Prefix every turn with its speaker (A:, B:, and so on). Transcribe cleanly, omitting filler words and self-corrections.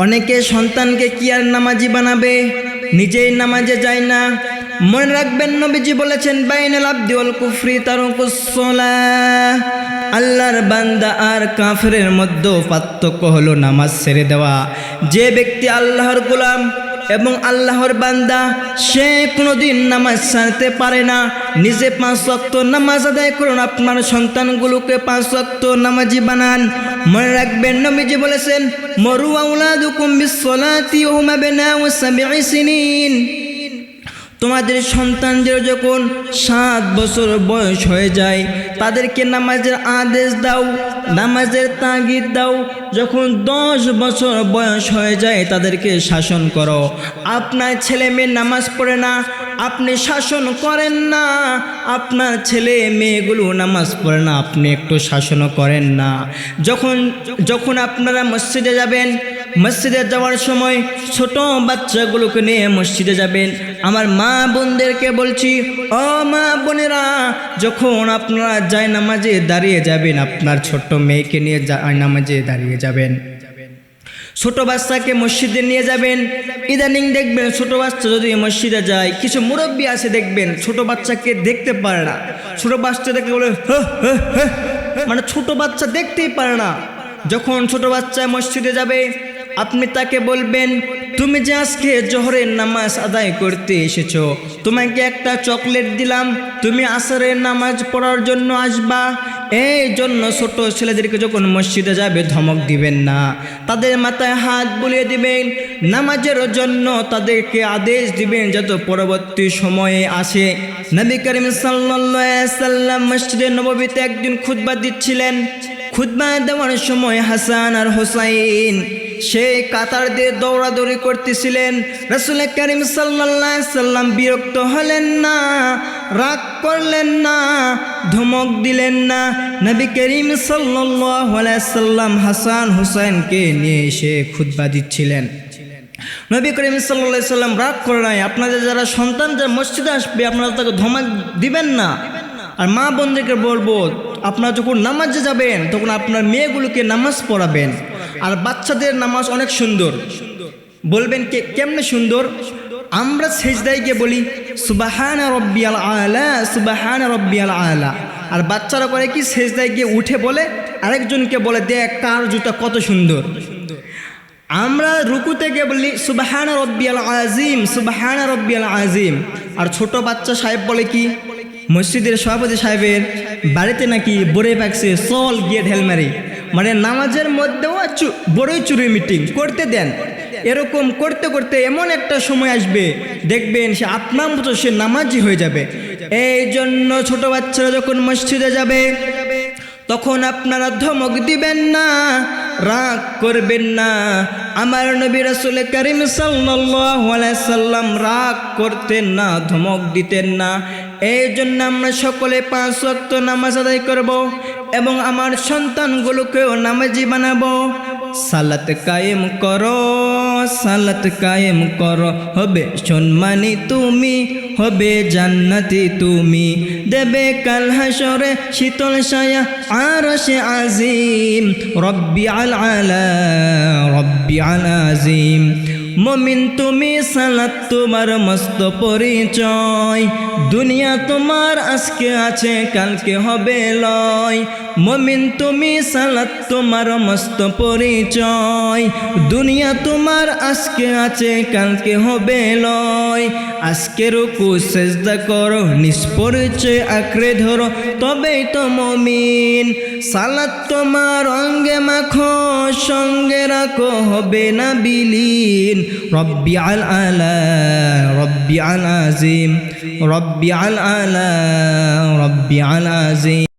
A: অনেকে সন্তানকে কি আর নামাজি বানাবে, নিজেই নামাজে যায় না। মনে রাখবেন নবীজি বলেছেন, বাইনাল আবদি ওয়াল কুফরি তারকুস সালাহ। আল্লাহর বান্দা আর কাফেরের মধ্যে পার্থক্য হলো নামাজ ছেড়ে দেওয়া। যে ব্যক্তি আল্লাহর গোলাম এবং আল্লাহর বান্দা, সে কোনোদিন নামাজ ছাড়তে পারে না। নিজে 5 ওয়াক্ত নামাজ আদায় করুন, আপনার সন্তানগুলোকে 5 ওয়াক্ত নামাজি বানান। মনে রাখবেন নবীজি বলেছেন, মরু আওলাদুকুম বিসসালাতি ওয়া হুম আবনাউ 7 সিনিন। তোমাদের সন্তানদের যখন 7 বছর বয়স হয়ে যায়, তাদেরকে নামাজের আদেশ দাও, নামাজের তাগিদ দাও। যখন 10 বছর বয়স হয়ে যায়, তাদেরকে শাসন করো। আপনার ছেলে মেয়ে নামাজ পড়ে না, আপনি শাসন করেন না। আপনার ছেলে মেয়েগুলো নামাজ পড়ে না, আপনি একটু শাসনও করেন না। যখন আপনারা মসজিদে যাবেন, মসজিদে যাওয়ার সময় ছোট বাচ্চাগুলোকে নিয়ে মসজিদে যাবেন। আমার মা বোনদেরকে বলছি, ও মা বোনেরা, যখন আপনারা জায়নামাজে দাঁড়িয়ে যাবেন, আপনার ছোট মেয়েকে নিয়ে জায়নামাজে দাঁড়িয়ে যাবেন। ছোট বাচ্চাকে মসজিদে নিয়ে যাবেন। ইদানিং দেখবেন ছোট বাচ্চা যদি মসজিদে যায়, কিছু মুরব্বী আছে দেখবেন ছোট বাচ্চাকে দেখতে পারে না। ছোট বাচ্চা দেখে বলে মানে ছোট বাচ্চা দেখতেই পারে না। যখন ছোট বাচ্চা মসজিদে যাবে, আপনি তাকে বলবেন, তুমি যে আজকে জোহরের নামাজ আদায় করতে এসেছো, তোমাকে একটা চকলেট দিলাম, তুমি আসরের নামাজ পড়ার জন্য আসবা। এই জন্য ছোট ছেলেদেরকে যখন মসজিদে যাবে ধমক দিবেন না, তাদের মাথায় হাত বুলিয়ে দিবেন। নামাজের জন্য তাদেরকে আদেশ দিবেন যাতে পরবর্তী সময়ে আসে। নবী করিম সাল্লাল্লাহু আলাইহি সাল্লাম মসজিদে নববীতে একদিন খুতবা দিচ্ছিলেন। খুতবা দেওয়ার সময় হাসান আর হোসাইন সেই কাতার দিয়ে দৌড়াদৌড়ি করতেছিলেন। রাসূল করিম সাল্লাল্লাহু আলাইহি সাল্লাম বিরক্ত হলেন না, রাগ করলেন না, ধমক দিলেন না। নবী করিম সাল্লাল্লাহু আলাইহি সাল্লাম হাসান হুসাইনকে নিয়ে এসে খুতবা দিচ্ছিলেন। নবী করিম সাল্লাল্লাহু আলাইহি সাল্লাম রাগ করে নাই। আপনাদের যারা সন্তান যারা মসজিদে আসবে, আপনারা তাকে ধমক দিবেন না। আর মা বোনদেরকে বলবো, আপনারা যখন নামাজে যাবেন তখন আপনার মেয়েগুলোকে নামাজ পড়াবেন। আর বাচ্চাদের নামাজ অনেক সুন্দর। বলবেন কেমনে সুন্দর? আমরা সেজদায় গিয়ে বলি সুবহানা রাব্বিয়াল আলা, সুবহানা রাব্বিয়াল আলা। আর বাচ্চারা করে কি, সেজদায় গিয়ে উঠে বলে আরেকজনকে বলে, দেখ কার জুতা কত সুন্দর। আমরা রুকুতে গিয়ে বলি সুবহানা রাব্বিয়াল আযীম, সুবহানা রাব্বিয়াল আযীম। আর ছোট বাচ্চা সাহেব বলে কি, মসজিদের সভাপতি সাহেবের বাড়িতে নাকি বড়ে পাকছে, চল গিয়ে ঢেল মারি। মানে নামাজের মধ্যেও বড়ই চুরি মিটিং করতে দেন। এরকম করতে করতে এমন একটা সময় আসবে, দেখবেন সে আপনার মতো সে নামাজি হয়ে যাবে। এই জন্য ছোট বাচ্চারা যখন মসজিদে যাবে, তখন আপনারা ধমক দিবেন না, রাগ করবেন না। আমার নবী রাসূল করিম সাল্লাল্লাহু আলাইহি সাল্লাম রাগ করতেন না, ধমক দিতেন না। এই জন্য আমরা সকলে 5 ওয়াক্ত নামাজ আদায় করব এবং আমার সন্তানগুলোকেও নামাজি বানাবো। সালাত কায়েম করো, সালাত কায়েম করো, হবে সম্মানী তুমি, হবে জান্নাতি তুমি, দেবে কাল হাসরে শীতল ছায়া আরশে আজিম। রব্বি আল আলা, রব্বি আল আজিম। মুমিন তুমি, সালাত তোমার মস্ত পরিচয়, দুনিয়া তোমার আজকে আছে কালকে হবে লয়। মুমিন তুমি, সালাত তোমার মস্ত পরিচয়, দুনিয়া তোমার আজকে আছে কালকে হবে লয়। আজকে রুকু সেজদা করো, নিষ্পরিচয় আঁকড়ে ধরো, তবেই তো মুমিন। সালাত তোমার অঙ্গে মাখো, সঙ্গে রাখো, হবে না বিলীন। রব্বি আল আলা, রব্বি আল আজিম, রব্বি আল আলা, রব্বি আল আজিম।